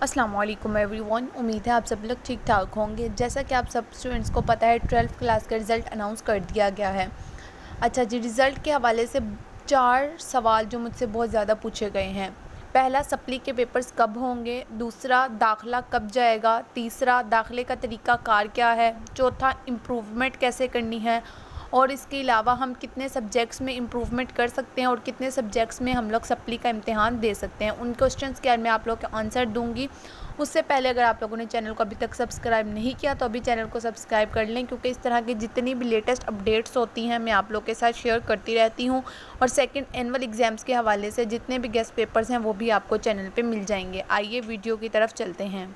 अस्सलाम वालेकुम एवरीवन। उम्मीद है आप सब लोग ठीक ठाक होंगे। जैसा कि आप सब स्टूडेंट्स को पता है 12th क्लास का रिज़ल्ट अनाउंस कर दिया गया है। अच्छा जी, रिज़ल्ट के हवाले से 4 सवाल जो मुझसे बहुत ज़्यादा पूछे गए हैं। पहला, सप्ली के पेपर्स कब होंगे। दूसरा, दाखिला कब जाएगा। तीसरा, दाखिले का तरीका कार क्या है। चौथा, इम्प्रूवमेंट कैसे करनी है। और इसके अलावा हम कितने सब्जेक्ट्स में इम्प्रूवमेंट कर सकते हैं और कितने सब्जेक्ट्स में हम लोग सप्ली का इम्तिहान दे सकते हैं, उन क्वेश्चंस के मैं आप लोग के आंसर दूंगी। उससे पहले अगर आप लोगों ने चैनल को अभी तक सब्सक्राइब नहीं किया तो अभी चैनल को सब्सक्राइब कर लें, क्योंकि इस तरह की जितनी भी लेटेस्ट अपडेट्स होती हैं मैं आप लोग के साथ शेयर करती रहती हूँ। और सेकंड एनुअल एग्ज़ाम्स के हवाले से जितने भी गेस्ट पेपर्स हैं वो भी आपको चैनल पे मिल जाएंगे। आइए वीडियो की तरफ चलते हैं।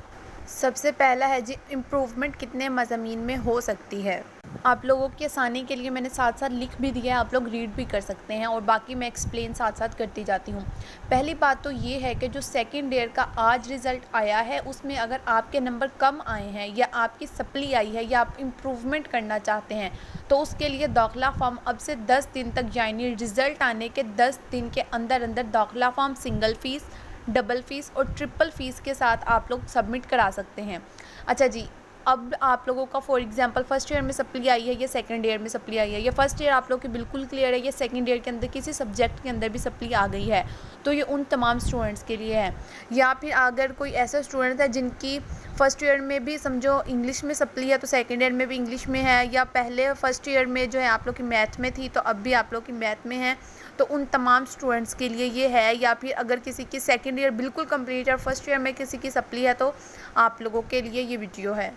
सबसे पहला है जी, इम्प्रूवमेंट कितने मज़ामीन में हो सकती है। आप लोगों की आसानी के लिए मैंने साथ साथ लिख भी दिया है, आप लोग रीड भी कर सकते हैं और बाकी मैं एक्सप्लेन साथ साथ करती जाती हूँ। पहली बात तो ये है कि जो सेकंड ईयर का आज रिज़ल्ट आया है उसमें अगर आपके नंबर कम आए हैं या आपकी सप्ली आई है या आप इम्प्रूवमेंट करना चाहते हैं तो उसके लिए दाखिला फॉर्म अब से 10 दिन तक, यानी रिज़ल्ट आने के 10 दिन के अंदर अंदर दाखिला form single fees, double fees और ट्रिपल फ़ीस के साथ आप लोग सबमिट करा सकते हैं। अच्छा जी, अब आप लोगों का फॉर एग्जांपल फर्स्ट ईयर में सप्ली आई है या सेकंड ईयर में सप्ली आई है, या फर्स्ट ईयर आप लोग की बिल्कुल क्लियर है या सेकंड ईयर के अंदर किसी सब्जेक्ट के अंदर भी सप्ली आ गई है, तो ये उन तमाम स्टूडेंट्स के लिए है। या फिर अगर कोई ऐसा स्टूडेंट है जिनकी फ़र्स्ट ईयर में भी समझो इंग्लिश में सप्ली है तो सेकेंड ईयर में भी इंग्लिश में है, या पहले फ़र्स्ट ईयर में जो है आप लोग की मैथ में थी तो अब भी आप लोग की मैथ में है, तो उन तमाम स्टूडेंट्स के लिए ये है। या फिर अगर किसी की सेकेंड ईयर बिल्कुल कंप्लीट है और फर्स्ट ईयर में किसी की सप्ली है तो आप लोगों के लिए ये वीडियो है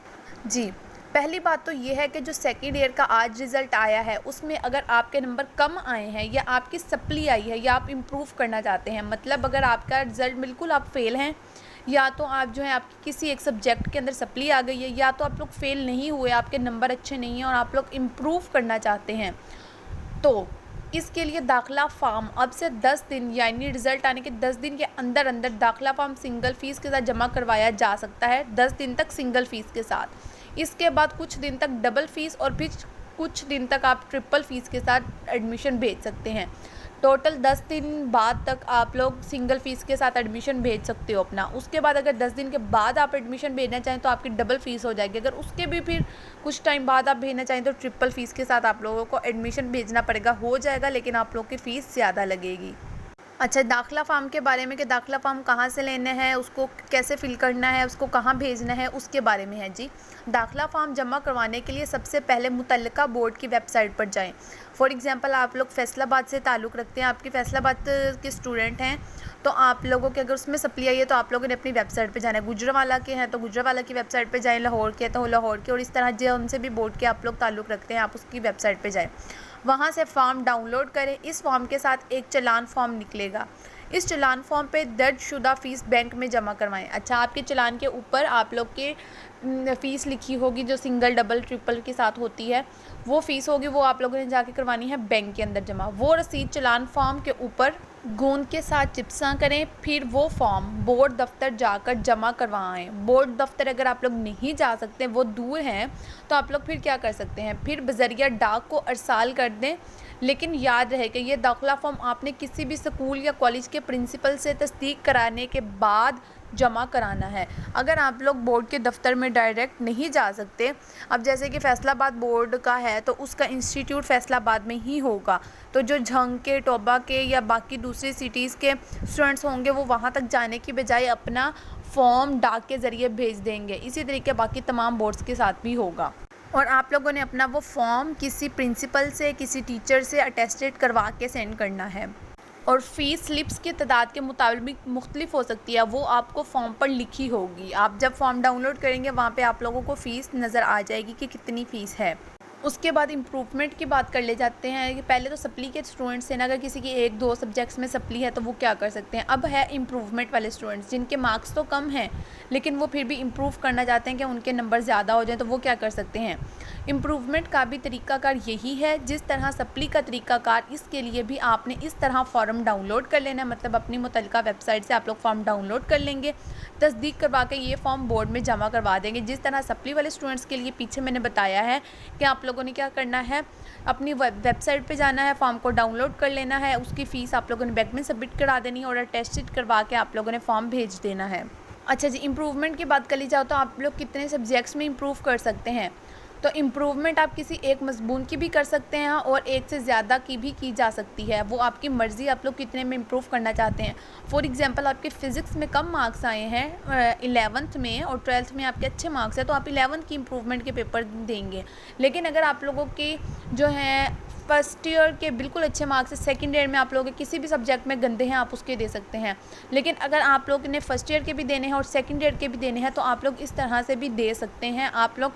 जी। पहली बात तो ये है कि जो सेकेंड ईयर का आज रिज़ल्ट आया है उसमें अगर आपके नंबर कम आए हैं या आपकी सप्ली आई है या आप इम्प्रूव करना चाहते हैं, मतलब अगर आपका रिज़ल्ट बिल्कुल आप फेल हैं या तो आप जो है आपकी किसी एक सब्जेक्ट के अंदर सप्ली आ गई है, या तो आप लोग फेल नहीं हुए, आपके नंबर अच्छे नहीं हैं और आप लोग इम्प्रूव करना चाहते हैं, तो इसके लिए दाखिला फॉर्म अब से 10 दिन यानी रिज़ल्ट आने के 10 दिन के अंदर अंदर दाखिला फॉर्म सिंगल फ़ीस के साथ जमा करवाया जा सकता है, 10 दिन तक सिंगल फ़ीस के साथ। इसके बाद कुछ दिन तक डबल फ़ीस और फिर कुछ दिन तक आप ट्रिपल फ़ीस के साथ एडमिशन भेज सकते हैं। टोटल 10 दिन बाद तक आप लोग सिंगल फ़ीस के साथ एडमिशन भेज सकते हो अपना। उसके बाद अगर 10 दिन के बाद आप एडमिशन भेजना चाहें तो आपकी डबल फ़ीस हो जाएगी। अगर उसके भी फिर कुछ टाइम बाद आप भेजना चाहें तो ट्रिपल फ़ीस के साथ आप लोगों को एडमिशन भेजना पड़ेगा, हो जाएगा, लेकिन आप लोग की फ़ीस ज़्यादा लगेगी। अच्छा, दाखिला फ़ॉर्म के बारे में कि दाखिला फ़ॉर्म कहाँ से लेना है, उसको कैसे फ़िल करना है, उसको कहाँ भेजना है, उसके बारे में है जी। दाखिला फ़ॉर्म जमा करवाने के लिए सबसे पहले मुतल्लिका बोर्ड की वेबसाइट पर जाएं। फॉर एग्ज़ाम्पल आप लोग फैसलाबाद से ताल्लुक़ रखते हैं, आपकी फैसलाबाद के स्टूडेंट हैं, तो आप लोगों के अगर उसमें सप्ली आई है तो आप लोगों ने अपनी वेबसाइट पे जाना है। गुजरांवाला के हैं तो गुजरांवाला की वेबसाइट पे जाएं, लाहौर के हैं तो लाहौर के, और इस तरह जो उनसे भी बोर्ड के आप लोग ताल्लुक़ रखते हैं आप उसकी वेबसाइट पे जाएं। वहाँ से फॉर्म डाउनलोड करें। इस फॉर्म के साथ एक चालान फॉर्म निकलेगा। इस चालान फॉर्म पे दर्जशुदा फ़ीस बैंक में जमा करवाएं। अच्छा, आपके चालान के ऊपर आप लोग के फ़ीस लिखी होगी जो सिंगल डबल ट्रिपल के साथ होती है, वो फ़ीस होगी, वो आप लोगों ने जाके करवानी है बैंक के अंदर जमा। वो रसीद चालान फॉर्म के ऊपर गोंद के साथ चिपसा करें, फिर वो फॉर्म बोर्ड दफ्तर जाकर जमा करवाएं। बोर्ड दफ्तर अगर आप लोग नहीं जा सकते, वो दूर हैं, तो आप लोग फिर क्या कर सकते हैं, फिर बज़रिया डाक को अरसाल कर दें। लेकिन याद रहे कि ये दाखिला फॉर्म आपने किसी भी स्कूल या कॉलेज के प्रिंसिपल से तस्दीक कराने के बाद जमा कराना है। अगर आप लोग बोर्ड के दफ्तर में डायरेक्ट नहीं जा सकते, अब जैसे कि फैसलाबाद बोर्ड का है तो उसका इंस्टीट्यूट फैसलाबाद में ही होगा, तो जो झंग के, टोबा के या बाकी दूसरी सिटीज़ के स्टूडेंट्स होंगे वो वहाँ तक जाने की बजाय अपना फॉर्म डाक के ज़रिए भेज देंगे। इसी तरीके बाकी तमाम बोर्ड्स के साथ भी होगा। और आप लोगों ने अपना वो फॉर्म किसी प्रिंसिपल से, किसी टीचर से अटेस्टेड करवा के सेंड करना है। और फ़ीस स्लिप्स की तादाद के मुताबिक मुख्तलिफ हो सकती है, वो आपको फॉर्म पर लिखी होगी। आप जब फॉर्म डाउनलोड करेंगे वहाँ पे आप लोगों को फ़ीस नज़र आ जाएगी कि कितनी फ़ीस है। उसके बाद इम्प्रूवमेंट की बात कर ले जाते हैं कि पहले तो सप्ली के स्टूडेंट्स हैं ना, अगर किसी की 1-2 सब्जेक्ट्स में सप्ली है तो वो क्या कर सकते हैं। अब है इम्प्रूवमेंट वाले स्टूडेंट्स जिनके मार्क्स तो कम हैं लेकिन वो फिर भी इम्प्रूव करना चाहते हैं कि उनके नंबर ज़्यादा हो जाएं, तो वो क्या कर सकते हैं। इम्प्रूवमेंट का भी तरीक़ाकार यही है जिस तरह सप्ली का तरीक़ाकार। इसके लिए भी आपने इस तरह फ़ॉर्म डाउनलोड कर लेना है, मतलब अपनी मुतल्लिका वेबसाइट से आप लोग फ़ॉर्म डाउनलोड कर लेंगे, तस्दीक करवा के ये फ़ॉर्म बोर्ड में जमा करवा देंगे। जिस तरह सप्ली वाले स्टूडेंट्स के लिए पीछे मैंने बताया है कि आप लोगों ने क्या करना है, अपनी वेबसाइट पे जाना है, फॉर्म को डाउनलोड कर लेना है, उसकी फ़ीस आप लोगों ने बैंक में सबमिट करा देनी है और अटेस्टेड करवा के आप लोगों ने फॉर्म भेज देना है। अच्छा जी, इम्प्रूवमेंट की बात कर ली जाए तो आप लोग कितने सब्जेक्ट्स में इम्प्रूव कर सकते हैं। तो इम्प्रूवमेंट आप किसी एक मज़मून की भी कर सकते हैं और एक से ज़्यादा की भी की जा सकती है, वो आपकी मर्ज़ी, आप लोग कितने में इम्प्रूव करना चाहते हैं। फॉर एग्ज़ाम्पल आपके फ़िज़िक्स में कम मार्क्स आए हैं 11th में और 12th में आपके अच्छे मार्क्स हैं, तो आप 11th की इम्प्रूवमेंट के पेपर देंगे। लेकिन अगर आप लोगों की जो है फर्स्ट ईयर के बिल्कुल अच्छे मार्क्स है, सेकंड ईयर में आप लोगों के किसी भी सब्जेक्ट में गंदे हैं, आप उसके दे सकते हैं। लेकिन अगर आप लोग ने फर्स्ट ईयर के भी देने हैं और सेकंड ईयर के भी देने हैं, तो आप लोग इस तरह से भी दे सकते हैं। आप लोग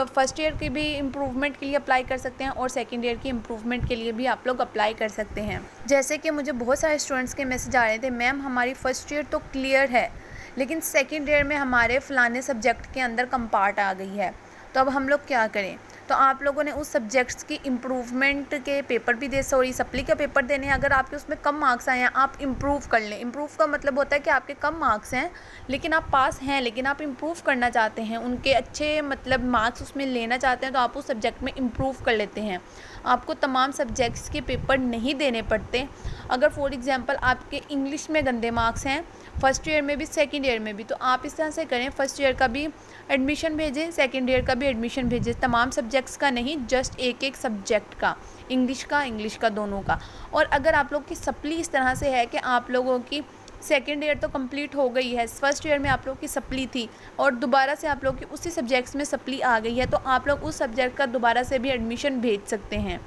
फर्स्ट ईयर की भी इम्प्रूवमेंट के लिए अप्लाई कर सकते हैं और सेकंड ईयर की इम्प्रूवमेंट के लिए भी आप लोग अप्लाई कर सकते हैं। जैसे कि मुझे बहुत सारे स्टूडेंट्स के मैसेज आ रहे थे, मैम हमारी फर्स्ट ईयर तो क्लियर है लेकिन सेकंड ईयर में हमारे फ़लाने सब्जेक्ट के अंदर कम पार्ट आ गई है, तो अब हम लोग क्या करें। तो आप लोगों ने उस सब्जेक्ट्स की इम्प्रूवमेंट के पेपर भी सप्ली का पेपर देने हैं। अगर आपके उसमें कम मार्क्स आए हैं, आप इम्प्रूव कर लें। इम्प्रूव का मतलब होता है कि आपके कम मार्क्स हैं लेकिन आप पास हैं, लेकिन आप इम्प्रूव करना चाहते हैं, उनके अच्छे मतलब मार्क्स उसमें लेना चाहते हैं, तो आप उस सब्जेक्ट में इम्प्रूव कर लेते हैं। आपको तमाम सब्जेक्ट्स के पेपर नहीं देने पड़ते। अगर फॉर एग्ज़ाम्पल आपके इंग्लिश में गंदे मार्क्स हैं फर्स्ट ईयर में भी सेकंड ईयर में भी, तो आप इस तरह से करें, फर्स्ट ईयर का भी एडमिशन भेजें, सेकंड ईयर का भी एडमिशन भेजें, तमाम सब्जेक्ट्स का नहीं, जस्ट एक एक सब्जेक्ट का, इंग्लिश का दोनों का। और अगर आप लोग की सप्ली इस तरह से है कि आप लोगों की सेकेंड ईयर तो कंप्लीट हो गई है, फर्स्ट ईयर में आप लोग की सप्ली थी और दोबारा से आप लोग की उसी सब्जेक्ट्स में सप्ली आ गई है, तो आप लोग उस सब्जेक्ट का दोबारा से भी एडमिशन भेज सकते हैं।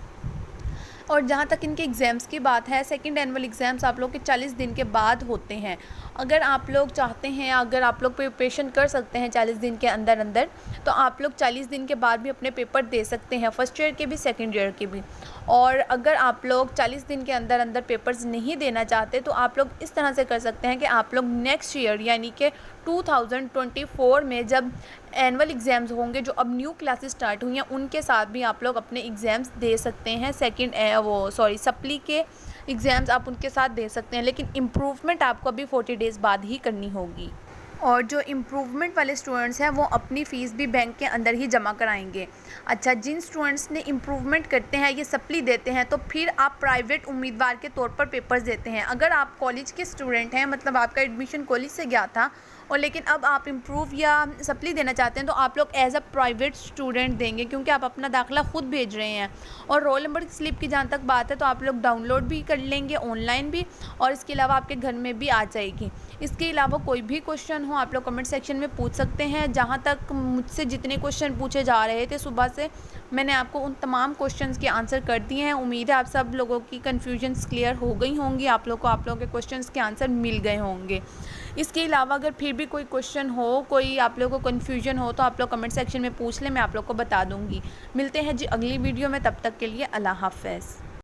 और जहाँ तक इनके एग्ज़ाम्स की बात है, सेकंड एनुअल एग्ज़ाम्स आप लोग के 40 दिन के बाद होते हैं। अगर आप लोग चाहते हैं, अगर आप लोग प्रिपरेशन कर सकते हैं 40 दिन के अंदर अंदर, तो आप लोग 40 दिन के बाद भी अपने पेपर दे सकते हैं, फर्स्ट ईयर के भी सेकंड ईयर के भी। और अगर आप लोग 40 दिन के अंदर अंदर पेपर्स नहीं देना चाहते, तो आप लोग इस तरह से कर सकते हैं कि आप लोग नेक्स्ट ईयर यानी कि 2024 में जब एनुअल एग्ज़ाम्स होंगे, जो अब न्यू क्लासेस स्टार्ट हुई हैं, उनके साथ भी आप लोग अपने एग्ज़ाम्स दे सकते हैं। सप्ली के एग्ज़ाम्स आप उनके साथ दे सकते हैं, लेकिन इम्प्रूवमेंट आपको अभी 40 डेज़ बाद ही करनी होगी। और जो इम्प्रूवमेंट वाले स्टूडेंट्स हैं वो अपनी फ़ीस भी बैंक के अंदर ही जमा कराएंगे। अच्छा, जिन स्टूडेंट्स ने इम्प्रूवमेंट करते हैं, ये सप्ली देते हैं, तो फिर आप प्राइवेट उम्मीदवार के तौर पर पेपर्स देते हैं। अगर आप कॉलेज के स्टूडेंट हैं, मतलब आपका एडमिशन कॉलेज से गया था और लेकिन अब आप इम्प्रूव या सप्ली देना चाहते हैं, तो आप लोग एज अ प्राइवेट स्टूडेंट देंगे, क्योंकि आप अपना दाखिला ख़ुद भेज रहे हैं। और रोल नंबर की स्लिप की जहाँ तक बात है, तो आप लोग डाउनलोड भी कर लेंगे ऑनलाइन भी, और इसके अलावा आपके घर में भी आ जाएगी। इसके अलावा कोई भी क्वेश्चन हो आप लोग कमेंट सेक्शन में पूछ सकते हैं। जहाँ तक मुझसे जितने क्वेश्चन पूछे जा रहे थे सुबह से, मैंने आपको उन तमाम क्वेश्चंस के आंसर कर दिए हैं। उम्मीद है आप सब लोगों की कन्फ्यूजन्स क्लियर हो गई होंगी, आप लोगों के क्वेश्चंस के आंसर मिल गए होंगे। इसके अलावा अगर फिर भी कोई क्वेश्चन हो, कोई आप लोगों को कन्फ्यूजन हो, तो आप लोग कमेंट सेक्शन में पूछ लें, मैं आप लोग को बता दूँगी। मिलते हैं जी अगली वीडियो में, तब तक के लिए अल्लाह हाफ़िज़।